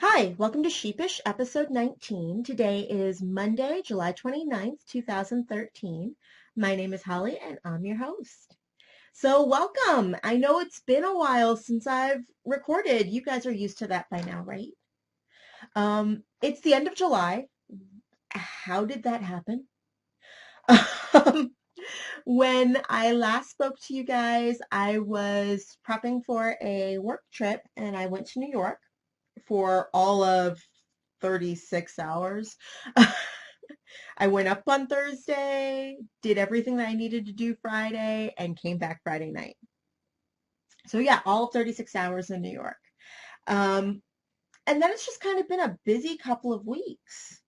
Hi, welcome to Sheepish, episode 19. Today is Monday, July 29th, 2013. My name is Holly and I'm your host. So welcome. I know it's been a while since I've recorded. You guys are used to that by now, right? It's the end of July. How did that happen? Um, when I last spoke to you guys, I was prepping for a work trip and I went to New York for all of 36 hours. I went up on Thursday, did everything that I needed to do Friday, and came back Friday night. So yeah, all of 36 hours in New York. Um, and then it's just kind of been a busy couple of weeks.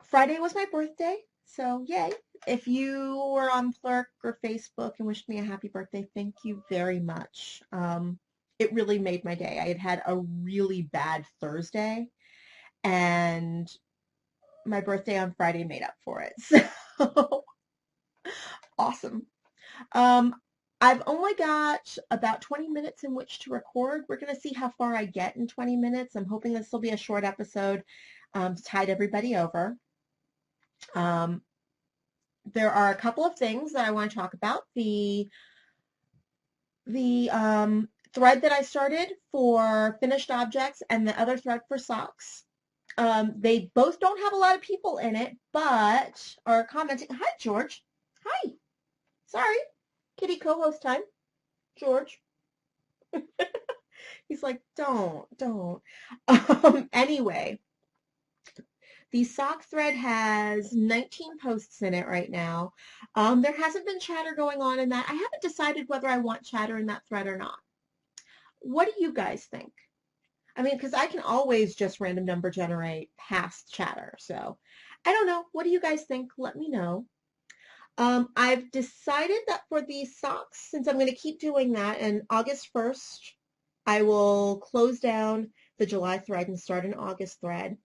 Friday was my birthday, so yay. If you were on Plurk or Facebook and wished me a happy birthday, thank you very much. It really made my day. I had had a really bad Thursday, and my birthday on Friday made up for it. So awesome. Um, I've only got about 20 minutes in which to record. We're going to see how far I get in 20 minutes. I'm hoping this will be a short episode to tide everybody over. Um, there are a couple of things that I want to talk about. The thread that I started for finished objects and the other thread for socks. They both don't have a lot of people in it, but are commenting. Hi, George. Hi. Sorry. Kitty co-host time. George. He's like, don't. Anyway, the sock thread has 19 posts in it right now. There hasn't been chatter going on in that. I haven't decided whether I want chatter in that thread or not. What do you guys think? I mean, because I can always just random number generate past chatter. So I don't know. What do you guys think? Let me know. I've decided that for these socks, since I'm going to keep doing that, and August 1st, I will close down the July thread and start an August thread.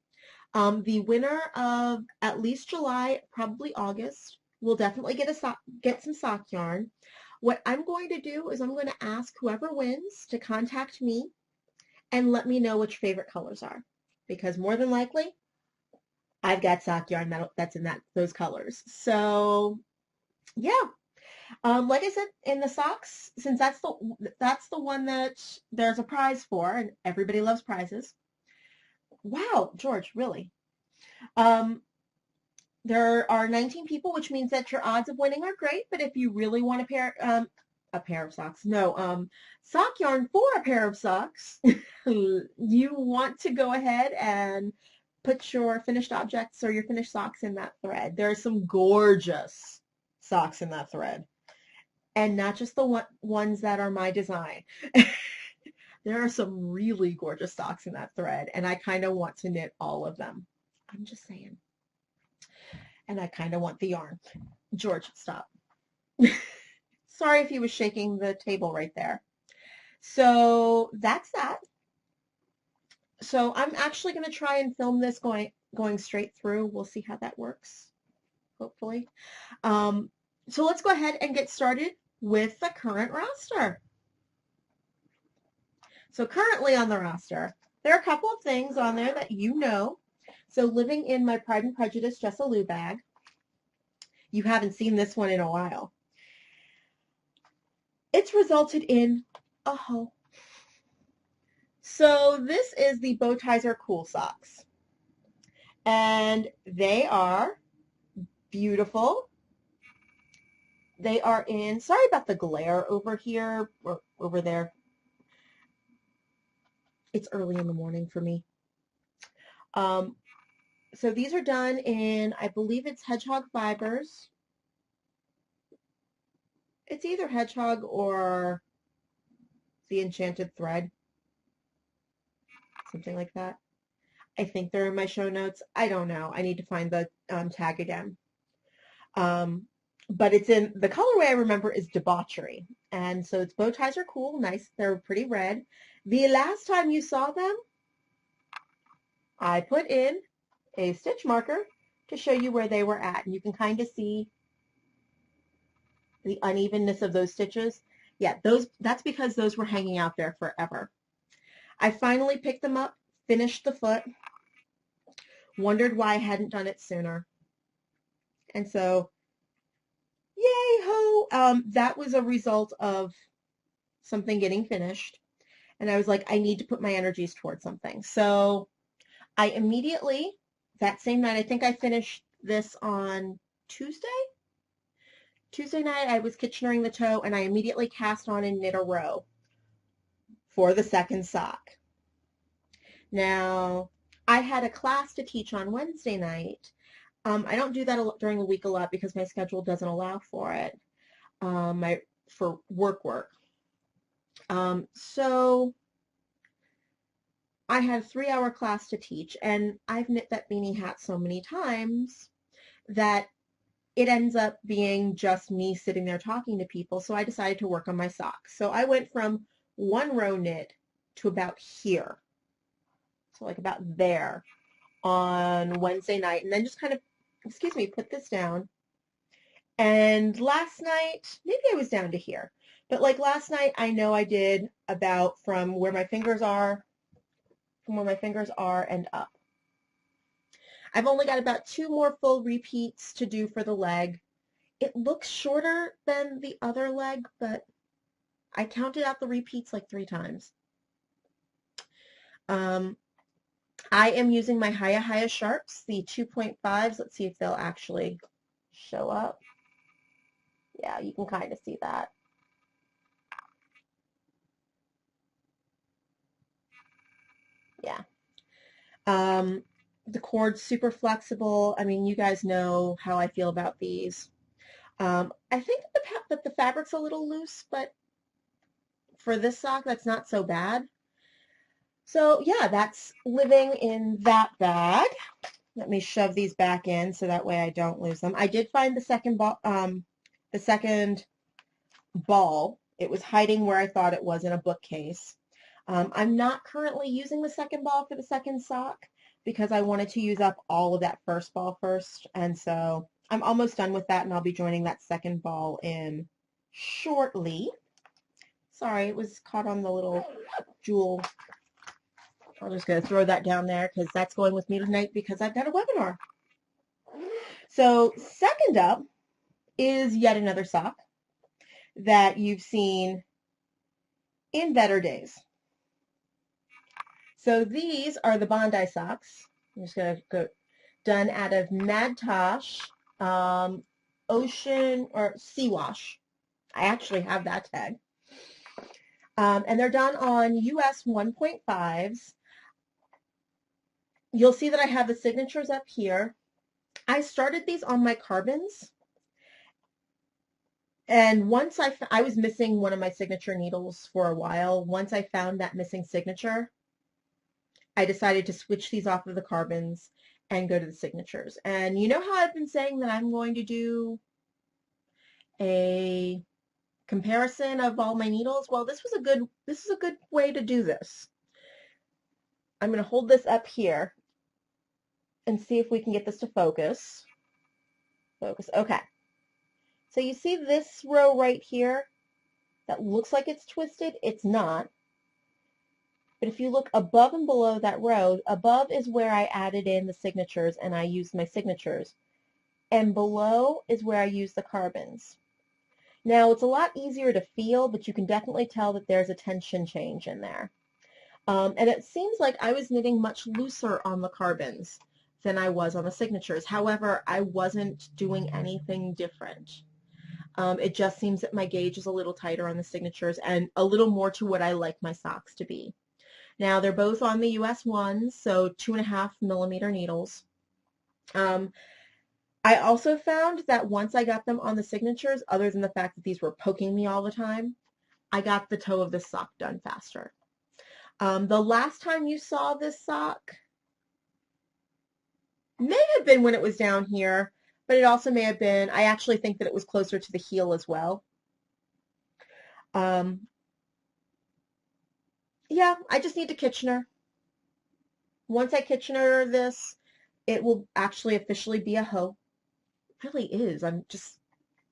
The winner of at least July, probably August, will definitely get some sock yarn. What I'm going to do is I'm going to ask whoever wins to contact me and let me know which favorite colors are, because more than likely I've got sock yarn that's in those colors. So yeah, like I said, in the socks, since that's the one that there's a prize for, and everybody loves prizes. Wow, George, really? Um, there are 19 people, which means that your odds of winning are great. But if you really want a pair of socks, no, sock yarn for a pair of socks, you want to go ahead and put your finished objects or your finished socks in that thread. There are some gorgeous socks in that thread, and not just the ones that are my design. There are some really gorgeous socks in that thread, and I kind of want to knit all of them. I'm just saying. And I kind of want the yarn. George, stop. Sorry if he was shaking the table right there. So that's that. So I'm actually going to try and film this going straight through. We'll see how that works, hopefully. So let's go ahead and get started with the current roster. So currently on the roster, there are a couple of things on there that you know. So living in my Pride and Prejudice Jessa Lou bag. You haven't seen this one in a while. It's resulted in a hoe. So this is the Bow Ties Are Cool socks. And they are beautiful. They are in, sorry about the glare over here or over there. It's early in the morning for me. So these are done in, I believe it's hedgehog fibers. It's either hedgehog or the enchanted thread, something like that. I think they're in my show notes. I don't know. I need to find the tag again. But it's in, the colorway I remember is Debauchery. And so its bow ties are cool, nice. They're pretty red. The last time you saw them, I put in a stitch marker to show you where they were at. And you can kind of see the unevenness of those stitches. Yeah, that's because those were hanging out there forever. I finally picked them up finished the foot, wondered why I hadn't done it sooner. And so, yay ho, that was a result of something getting finished. And I was like, I need to put my energies towards something. So I immediately, that same night, I think I finished this on Tuesday. Tuesday night, I was Kitchenering the toe, and I immediately cast on and knit a row for the second sock. Now, I had a class to teach on Wednesday night. I don't do that during the week a lot because my schedule doesn't allow for it, for work. So I had a 3-hour class to teach, and I've knit that beanie hat so many times that it ends up being just me sitting there talking to people. So I decided to work on my socks. So I went from one row knit to about here. So like about there on Wednesday night, and then just kind of, put this down. And last night, maybe I was down to here, but like last night, I know I did about from where my fingers are and up. I've only got about 2 more full repeats to do for the leg. It looks shorter than the other leg, but I counted out the repeats like 3 times. I am using my Hiya Sharps, the 2.5s. Let's see if they'll actually show up. Yeah, you can kind of see that. Yeah. The cord's super flexible. I mean, you guys know how I feel about these. I think that the fabric's a little loose, but for this sock, that's not so bad. So yeah, that's living in that bag. Let me shove these back in so that way I don't lose them. I did find the second ball. It was hiding where I thought it was in a bookcase. I'm not currently using the second ball for the second sock because I wanted to use up all of that first ball first. And so I'm almost done with that, and I'll be joining that second ball in shortly. Sorry, it was caught on the little jewel. I'm just going to throw that down there because that's going with me tonight because I've got a webinar. So second up is yet another sock that you've seen in better days. So these are the Bondi socks. I'm just going to go done out of Mad Tosh Ocean or Sea Wash. I actually have that tag. And they're done on US 1.5s. You'll see that I have the signatures up here. I started these on my carbons. And once I was missing one of my signature needles for a while. Once I found that missing signature, I decided to switch these off of the carbons and go to the signatures. And you know how I've been saying that I'm going to do a comparison of all my needles? Well, this is a good way to do this. I'm going to hold this up here and see if we can get this to focus. Focus. Okay. So you see this row right here that looks like it's twisted? It's not. But if you look above and below that row, above is where I added in the signatures and I used my signatures. And below is where I used the carbons. Now, it's a lot easier to feel, but you can definitely tell that there's a tension change in there. And it seems like I was knitting much looser on the carbons than I was on the signatures. However, I wasn't doing anything different. It just seems that my gauge is a little tighter on the signatures and a little more to what I like my socks to be. Now, they're both on the US ones, so 2.5 millimeter needles. I also found that once I got them on the signatures, other than the fact that these were poking me all the time, I got the toe of the sock done faster. The last time you saw this sock may have been when it was down here, but it also may have been, I actually think that it was closer to the heel as well. Yeah, I just need to Kitchener. Once I Kitchener this, it will actually officially be a hoe. It really is. I'm just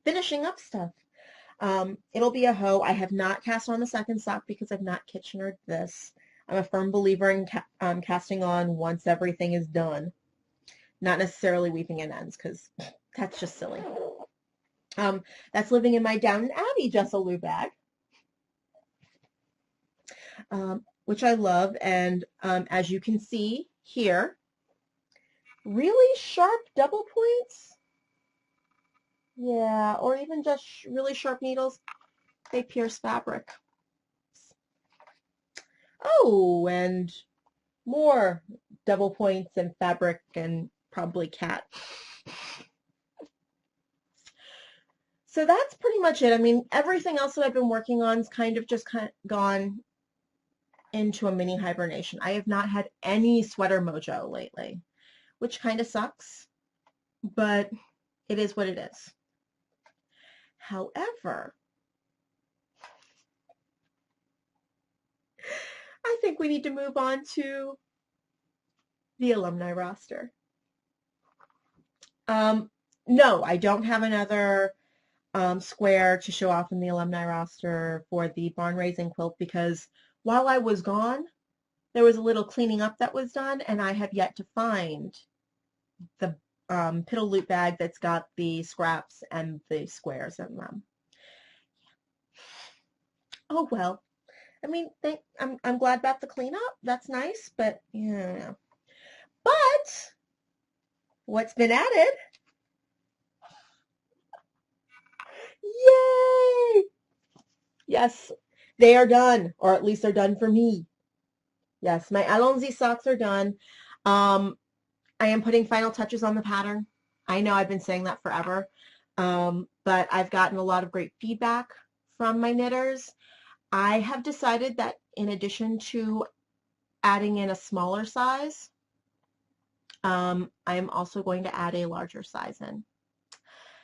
finishing up stuff. It'll be a hoe. I have not cast on the second sock because I've not Kitchenered this. I'm a firm believer in casting on once everything is done, not necessarily weaving in ends because that's just silly. That's living in my Downton Abbey Jessalou bag, which I love. And as you can see here, really sharp double points. Yeah, or even just really sharp needles. They pierce fabric. Oh, and more double points and fabric and probably cat. So that's pretty much it. I mean, everything else that I've been working on is kind of just gone into a mini hibernation. I have not had any sweater mojo lately, which kind of sucks, but it is what it is. However, I think we need to move on to the alumni roster. No, I don't have another square to show off in the alumni roster for the barn raising quilt because while I was gone, there was a little cleaning up that was done, and I have yet to find the piddle loot bag that's got the scraps and the squares in them. Oh well. I mean, I'm glad about the cleanup. That's nice, but yeah. But what's been added? Yay! Yes, they are done, or at least they're done for me. Yes, my Allons-y socks are done. I am putting final touches on the pattern. I know I've been saying that forever, but I've gotten a lot of great feedback from my knitters. I have decided that in addition to adding in a smaller size, I am also going to add a larger size in.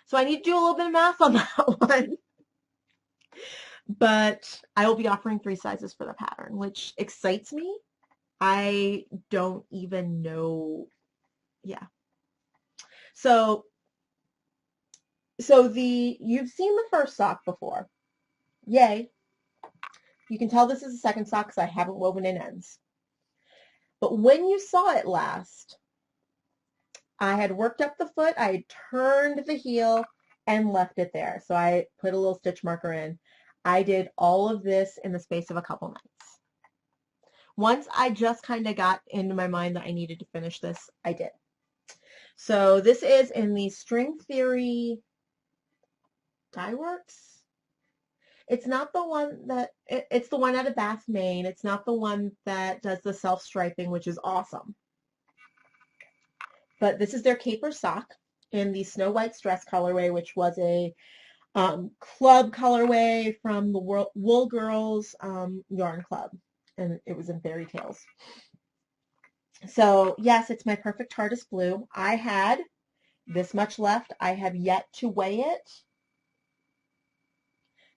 So I need to do a little bit of math on that one. But I will be offering 3 sizes for the pattern, which excites me. I don't even know. Yeah. So you've seen the first sock before. Yay. You can tell this is the second sock because I haven't woven in ends. But when you saw it last, I had worked up the foot, I had turned the heel and left it there. So I put a little stitch marker in. I did all of this in the space of a couple nights. Once I just kind of got into my mind that I needed to finish this, I did. So this is in the String Theory Dye Works. It's not the one that, it's the one out of Bath, Maine. It's not the one that does the self-striping, which is awesome. But this is their caper sock in the Snow White Stress colorway, which was a club colorway from the Wool Girls Yarn Club. And it was in Fairy Tales. So yes, it's my perfect hardest blue. I had this much left. I have yet to weigh it.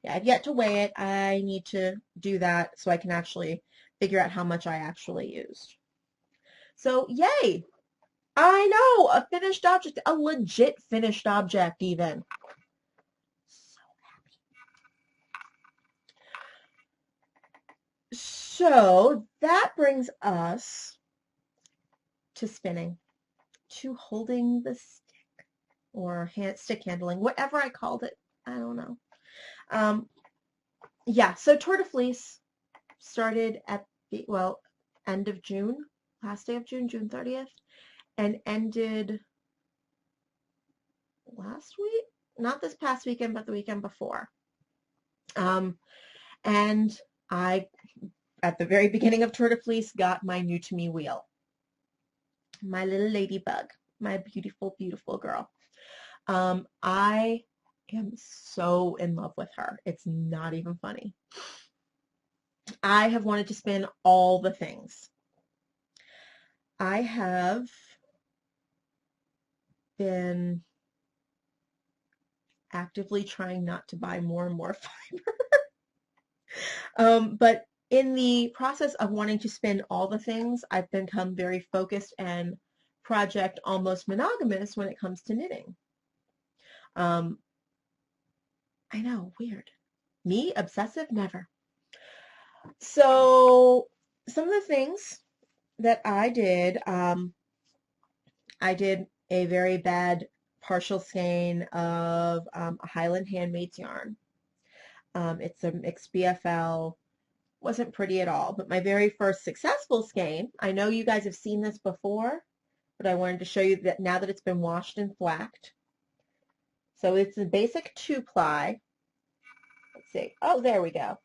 Yeah, I've yet to weigh it. I need to do that so I can actually figure out how much I actually used. So yay! I know, a finished object, a legit finished object even. So happy. So that brings us to spinning, to holding the stick, or stick handling, whatever I called it. I don't know. Yeah, so Tour de Fleece started at the, well, end of June, last day of June, June 30th, and ended last week, not this past weekend, but the weekend before. And I, at the very beginning of Tour de Fleece, got my new to me wheel. My little ladybug, my beautiful, beautiful girl. I am so in love with her. It's not even funny. I have wanted to spin all the things. I have been actively trying not to buy more and more fiber. But in the process of wanting to spin all the things, I've become very focused and project almost monogamous when it comes to knitting. I know, weird. Me, obsessive, never. So some of the things that I did a very bad partial skein of a Highland Handmaid's yarn. It's a mixed BFL. Wasn't pretty at all, but my very first successful skein, I know you guys have seen this before, but I wanted to show you that now that it's been washed and flacked. So it's a basic 2-ply. Let's see. Oh, there we go.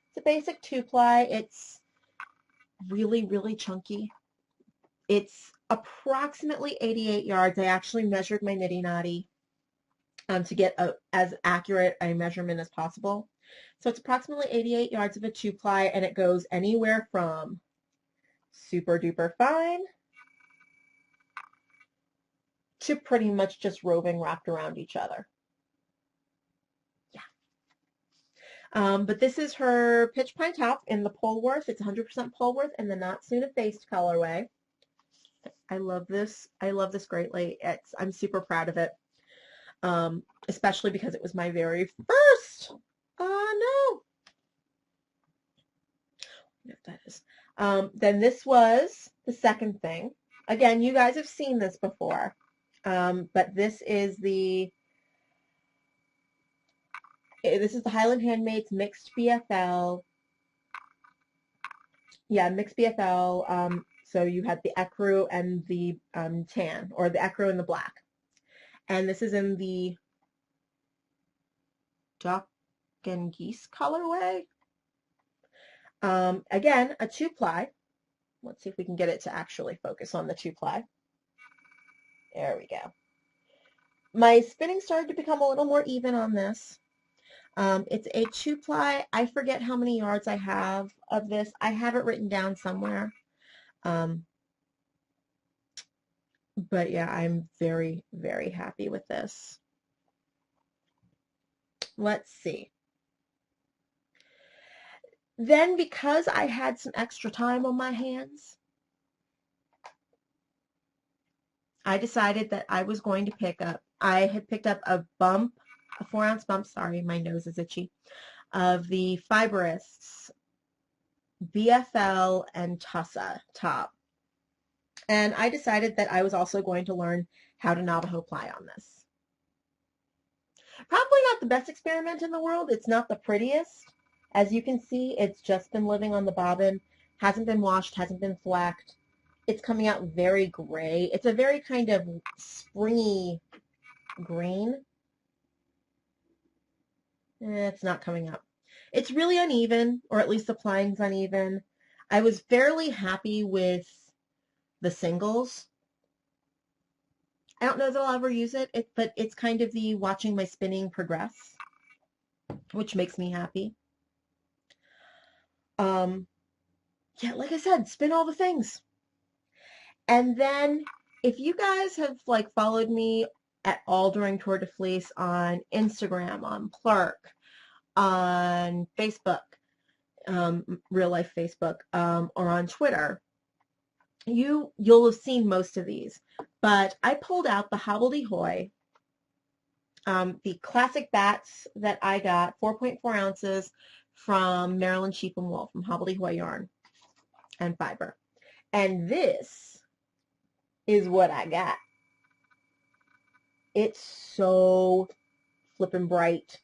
It's a basic 2-ply. It's really, really chunky. It's approximately 88 yards. I actually measured my nitty knotty to get as accurate a measurement as possible. So it's approximately 88 yards of a 2-ply, and it goes anywhere from super duper fine to pretty much just roving wrapped around each other. Yeah. But this is her pitch pine top in the Polworth. It's 100% Polworth in the Not Soon Effaced colorway. I love this. I love this greatly. I'm super proud of it, especially because it was my very first. No. If that is. Then this was the second thing. Again, you guys have seen this before, but this is the Highland Handmaids mixed BFL. Yeah, mixed BFL. So you had the ecru and the tan, or the ecru and the black. And this is in the duck and geese colorway. Again, a 2-ply. Let's see if we can get it to actually focus on the 2-ply. There we go. My spinning started to become a little more even on this. It's a 2-ply. I forget how many yards I have of this. I have it written down somewhere. But yeah, I'm very, very happy with this. Let's see. Then, because I had some extra time on my hands, I decided that I was going to I had picked up a 4-ounce bump, sorry, my nose is itchy, of the Fiberists BFL and Tussa top. And I decided that I was also going to learn how to Navajo ply on this. Probably not the best experiment in the world. It's not the prettiest. As you can see, it's just been living on the bobbin, hasn't been washed, hasn't been flacked. It's coming out very gray. It's a very kind of springy green. It's not coming up. It's really uneven, or at least the plying's uneven. I was fairly happy with the singles. I don't know that I'll ever use it, but it's kind of the watching my spinning progress, which makes me happy. Yeah, like I said, spin all the things. And then if you guys have followed me at all during Tour de Fleece on Instagram, on Plurk, on Facebook, real life Facebook, or on Twitter, you'll have seen most of these. But I pulled out the hobbledehoy, the classic bats that I got, 4.4 ounces from Maryland Sheep and Wool, from hobbledehoy yarn and fiber. And this is what I got. It's so flippin' bright.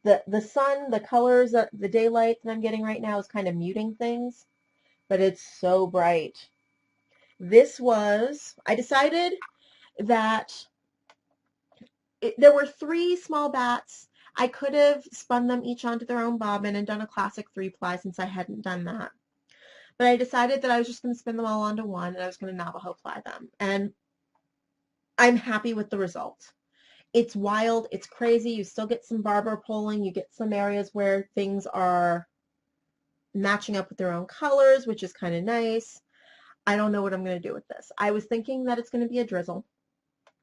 The sun, the colors, the daylight that I'm getting right now is kind of muting things, but it's so bright. I decided that there were 3 small bats. I could have spun them each onto their own bobbin and done a classic 3-ply since I hadn't done that. But I decided that I was just going to spin them all onto one and I was going to Navajo ply them. And I'm happy with the result. It's wild. It's crazy. You still get some barber pulling. You get some areas where things are matching up with their own colors, which is kind of nice. I don't know what I'm going to do with this. I was thinking that it's going to be a drizzle,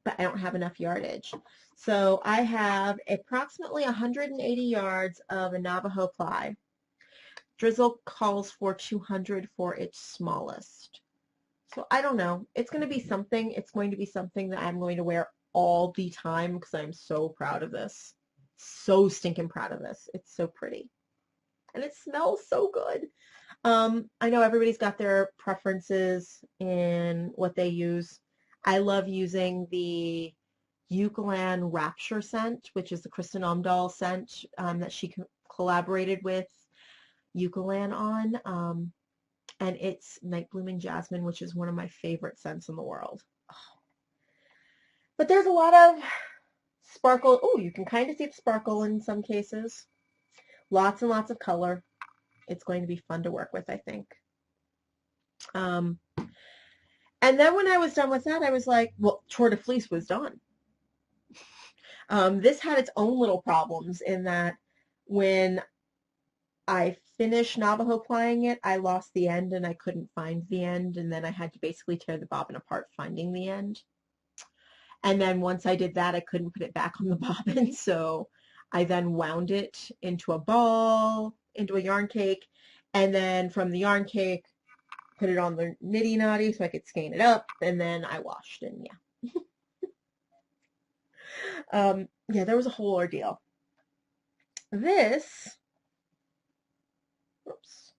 but I don't have enough yardage. So I have approximately 180 yards of a Navajo ply. Drizzle calls for 200 for its smallest. So I don't know. It's going to be something. It's going to be something that I'm going to wear all the time because I'm so proud of this. So stinking proud of this. It's so pretty. And it smells so good. I know everybody's got their preferences in what they use. I love using the Eucalan Rapture scent, which is the Kristen Omdahl scent that she collaborated with Eucalan on. And it's Night Blooming Jasmine, which is one of my favorite scents in the world. But there's a lot of sparkle. Oh, you can kind of see the sparkle in some cases. Lots and lots of color. It's going to be fun to work with, I think. And then when I was done with that, I was like, well, Tour de Fleece was done. This had its own little problems in that when I finished Navajo plying it, I lost the end and I couldn't find the end, and then I had to basically tear the bobbin apart finding the end. And then once I did that, I couldn't put it back on the bobbin, so I then wound it into a ball, into a yarn cake, and then from the yarn cake, put it on the nitty knotty so I could skein it up, and then I washed, and yeah, there was a whole ordeal. This, oops,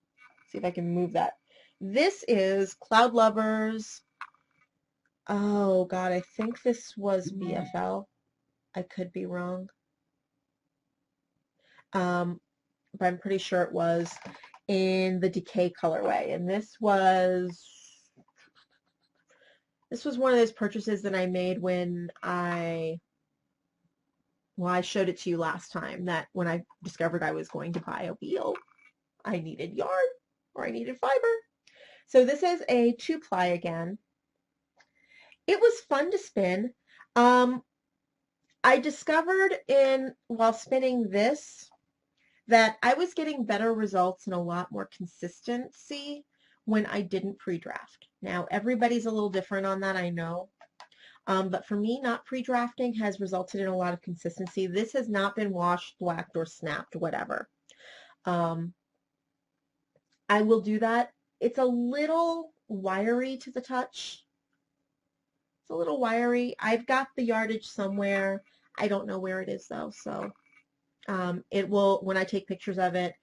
see if I can move that. This is Cloud Lovers. Oh God, I think this was BFL. I could be wrong. But I'm pretty sure it was in the Decay colorway. And this was one of those purchases that I made when I showed it to you last time, that when I discovered I was going to buy a wheel, I needed yarn or I needed fiber. So this is a 2-ply again. It was fun to spin. I discovered while spinning this that I was getting better results and a lot more consistency when I didn't pre-draft. Now, everybody's a little different on that, I know. But for me, not pre-drafting has resulted in a lot of consistency. This has not been washed, blacked, or snapped, whatever. I will do that. It's a little wiry to the touch. It's a little wiry. I've got the yardage somewhere. I don't know where it is, though, so it will, when I take pictures of it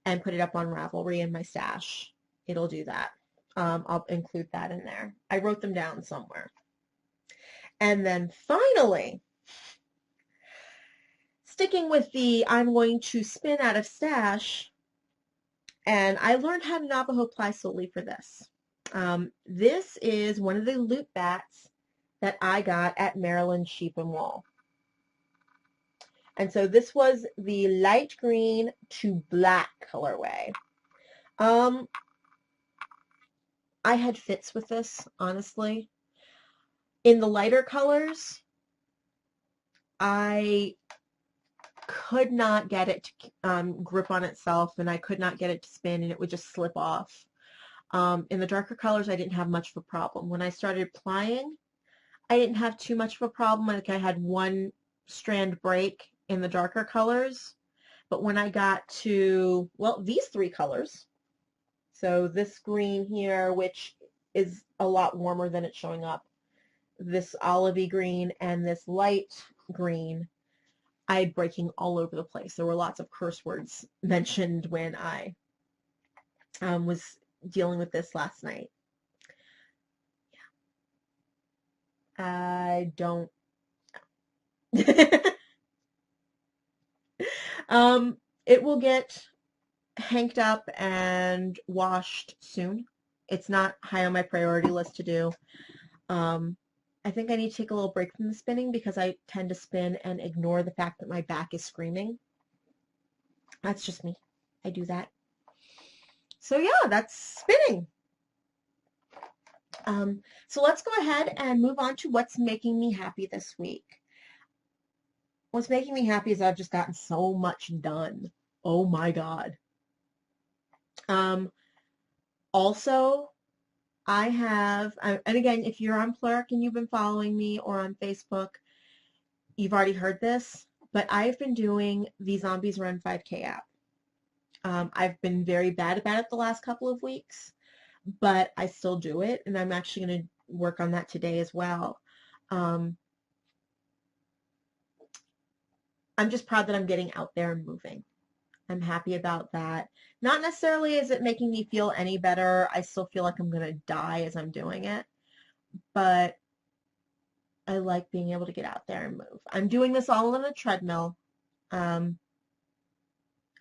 and put it up on Ravelry in my stash, it'll do that. I'll include that in there. I wrote them down somewhere. And then finally, sticking with the I'm going to spin out of stash, and I learned how to Navajo ply solely for this. This is one of the loop bats that I got at Maryland Sheep and Wool. And so this was the light green to black colorway. I had fits with this, honestly. In the lighter colors, I could not get it to grip on itself, and I could not get it to spin, and it would just slip off. In the darker colors, I didn't have much of a problem. When I started plying, I didn't have too much of a problem. Like, I had one strand break in the darker colors, but when I got to, well, these 3 colors, so this green here, which is a lot warmer than it's showing up, this olivey green, and this light green, I had breaking all over the place. There were lots of curse words mentioned when I was dealing with this last night. I don't it will get hanked up and washed soon. It's not high on my priority list to do. I think I need to take a little break from the spinning because I tend to spin and ignore the fact that my back is screaming. That's just me. I do that. So yeah, that's spinning. So let's go ahead and move on to what's making me happy this week. What's making me happy is I've just gotten so much done. Oh my God. Also, I have, and again, if you're on Plurk and you've been following me or on Facebook, you've already heard this, but I've been doing the Zombies Run 5K app. I've been very bad about it the last couple of weeks, but I still do it, and I'm actually going to work on that today as well. I'm just proud that I'm getting out there and moving. I'm happy about that. Not necessarily is it making me feel any better. I still feel like I'm going to die as I'm doing it, but I like being able to get out there and move. I'm doing this all on a treadmill. Um,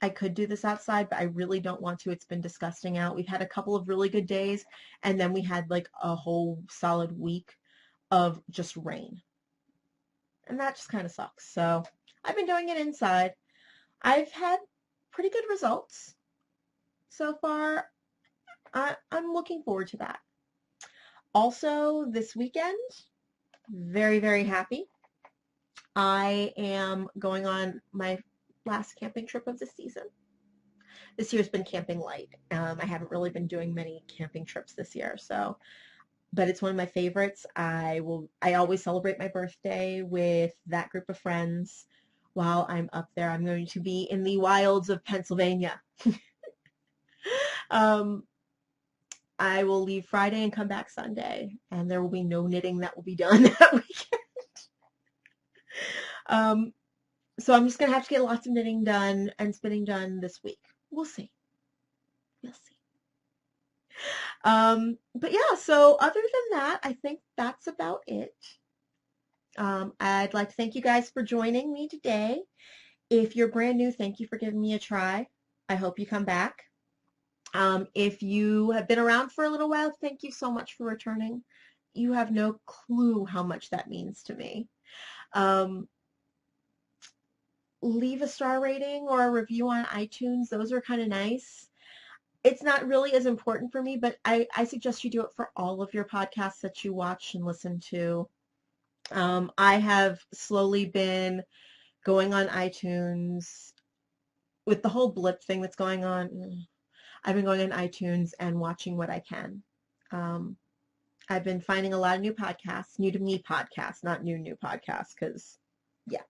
I could do this outside, but I really don't want to. It's been disgusting out. We've had a couple of really good days, and then we had like a whole solid week of just rain. And that just kind of sucks. So I've been doing it inside. I've had pretty good results so far. I'm looking forward to that. Also, this weekend, very, very happy. I am going on my last camping trip of the season. This year's been camping light. I haven't really been doing many camping trips this year, so but it's one of my favorites. I always celebrate my birthday with that group of friends. While I'm up there, I'm going to be in the wilds of Pennsylvania. um, I will leave Friday and come back Sunday, and there will be no knitting that will be done that weekend. Um, so I'm just going to have to get lots of knitting done and spinning done this week. We'll see. We'll see. But yeah, so other than that, I think that's about it. I'd like to thank you guys for joining me today. If you're brand new, thank you for giving me a try. I hope you come back. If you have been around for a little while, thank you so much for returning. You have no clue how much that means to me. Leave a star rating or a review on iTunes. Those are kind of nice. It's not really as important for me, but I suggest you do it for all of your podcasts that you watch and listen to. I have slowly been going on iTunes with the whole blip thing that's going on. I've been going on iTunes and watching what I can. I've been finding a lot of new podcasts, new to me podcasts, not new podcasts, because, yeah.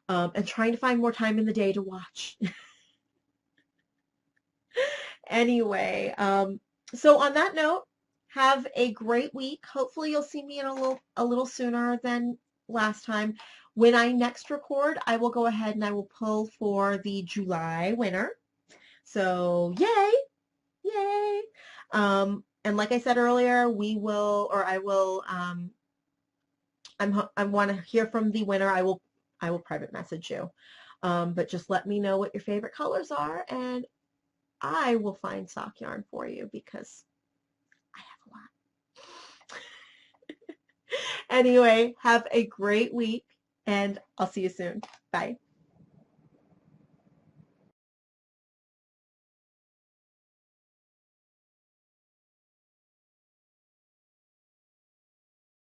And trying to find more time in the day to watch. Anyway, so on that note, have a great week. Hopefully you'll see me in a little sooner than last time. When I next record, I will go ahead and I will pull for the July winner. So yay, yay. And like I said earlier, we will, or I will, I want to hear from the winner. I will private message you. But just let me know what your favorite colors are, and I will find sock yarn for you because I have a lot. Anyway, have a great week, and I'll see you soon. Bye.